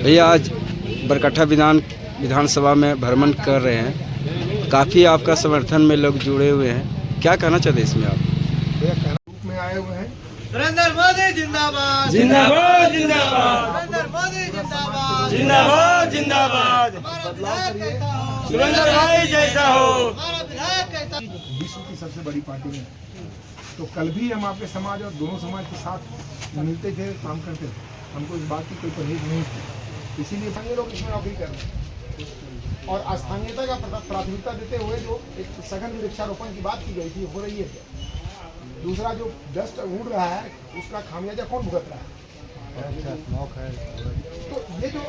भैया आज बरकट्ठा विधानसभा में भ्रमण कर रहे हैं, काफ़ी आपका समर्थन में लोग जुड़े हुए हैं, क्या कहना चाहते हैं इसमें आप? रूप में आए हुए हैं। नरेंद्र मोदी जिंदाबाद जिंदाबाद जिंदाबाद नरेंद्र मोदी जिंदाबाद जिंदाबाद जिंदाबाद। हमारा विधायक कैसा हो, सुरेंद्र भाई जैसा हो। हमारा विधायक कैसा विश्व की सबसे बड़ी पार्टी है। तो कल भी हम आपके समाज और दोनों समाज के साथ मिलते थे, काम करते थे। हमको इस बात की कोई परहेज नहीं थी, इसीलिए स्थानीय लोग इसमें नौकरी कर रहे हैं। और स्थानीयता का प्राथमिकता देते हुए जो एक सघन वृक्षारोपण की बात की गई थी, हो रही है क्या? दूसरा जो डस्ट उड़ रहा है उसका खामियाजा कौन भुगत रहा है? तो ये जो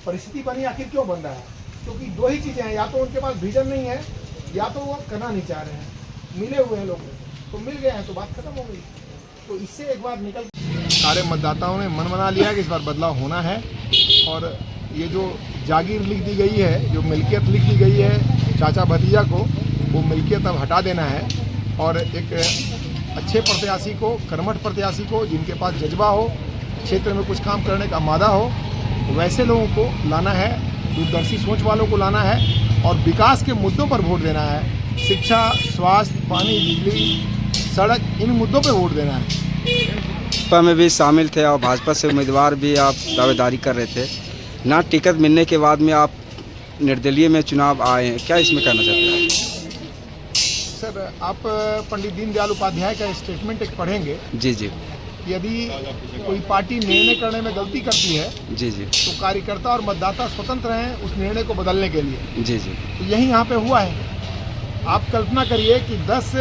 परिस्थिति बनी आखिर क्यों बन रहा है? क्योंकि दो ही चीजें हैं, या तो उनके पास विजन नहीं है या तो वो करना नहीं चाह रहे हैं। मिले हुए हैं लोग, तो मिल गए हैं तो बात खत्म हो गई। तो इससे एक बार निकल सारे मतदाताओं ने मन बना लिया कि इस बार बदलाव होना है। और ये जो जागीर लिख दी गई है, जो मिल्कियत लिख दी गई है चाचा भतीजा को, वो मिल्कियत अब हटा देना है और एक अच्छे प्रत्याशी को, कर्मठ प्रत्याशी को, जिनके पास जज्बा हो, क्षेत्र में कुछ काम करने का मादा हो, वैसे लोगों को लाना है, दूरदर्शी सोच वालों को लाना है और विकास के मुद्दों पर वोट देना है। शिक्षा, स्वास्थ्य, पानी, बिजली, सड़क, इन मुद्दों पर वोट देना है। भाजपा में भी शामिल थे और भाजपा से उम्मीदवार भी आप दावेदारी कर रहे थे, ना टिकट मिलने के बाद में आप निर्दलीय में चुनाव आए हैं, क्या इसमें कहना चाहते हैं? सर, आप पंडित दीनदयाल उपाध्याय का स्टेटमेंट एक पढ़ेंगे। जी जी यदि कोई पार्टी निर्णय करने में गलती करती है जी जी तो कार्यकर्ता और मतदाता स्वतंत्र हैं उस निर्णय को बदलने के लिए। जी जी तो यही यहाँ पे हुआ है। आप कल्पना करिए कि 10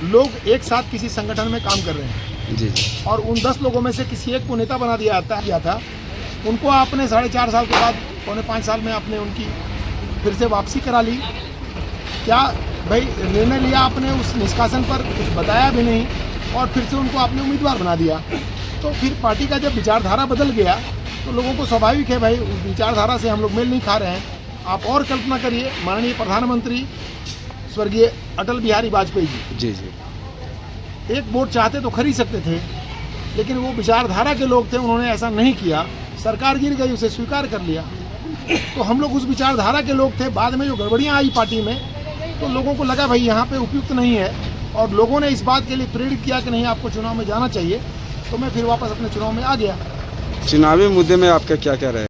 लोग एक साथ किसी संगठन में काम कर रहे हैं जी जी और उन 10 लोगों में से किसी एक को नेता बना दिया था। उनको आपने 4.5 साल के बाद, 4.5 साल में आपने उनकी फिर से वापसी करा ली। क्या भाई निर्णय लिया आपने उस निष्कासन पर, कुछ बताया भी नहीं और फिर से उनको आपने उम्मीदवार बना दिया। तो फिर पार्टी का जब विचारधारा बदल गया तो लोगों को स्वाभाविक है भाई, उस विचारधारा से हम लोग मेल नहीं खा रहे हैं। आप और कल्पना करिए, माननीय प्रधानमंत्री स्वर्गीय अटल बिहारी वाजपेयी जी जी एक वोट चाहते तो खरीद सकते थे, लेकिन वो विचारधारा के लोग थे, उन्होंने ऐसा नहीं किया। सरकार गिर गई, उसे स्वीकार कर लिया। तो हम लोग उस विचारधारा के लोग थे। बाद में जो गड़बड़ियाँ आई पार्टी में, तो लोगों को लगा भाई यहाँ पे उपयुक्त नहीं है और लोगों ने इस बात के लिए प्रेरित किया कि नहीं, आपको चुनाव में जाना चाहिए। तो मैं फिर वापस अपने चुनाव में आ गया। चुनावी मुद्दे में आपका क्या क्या रहे?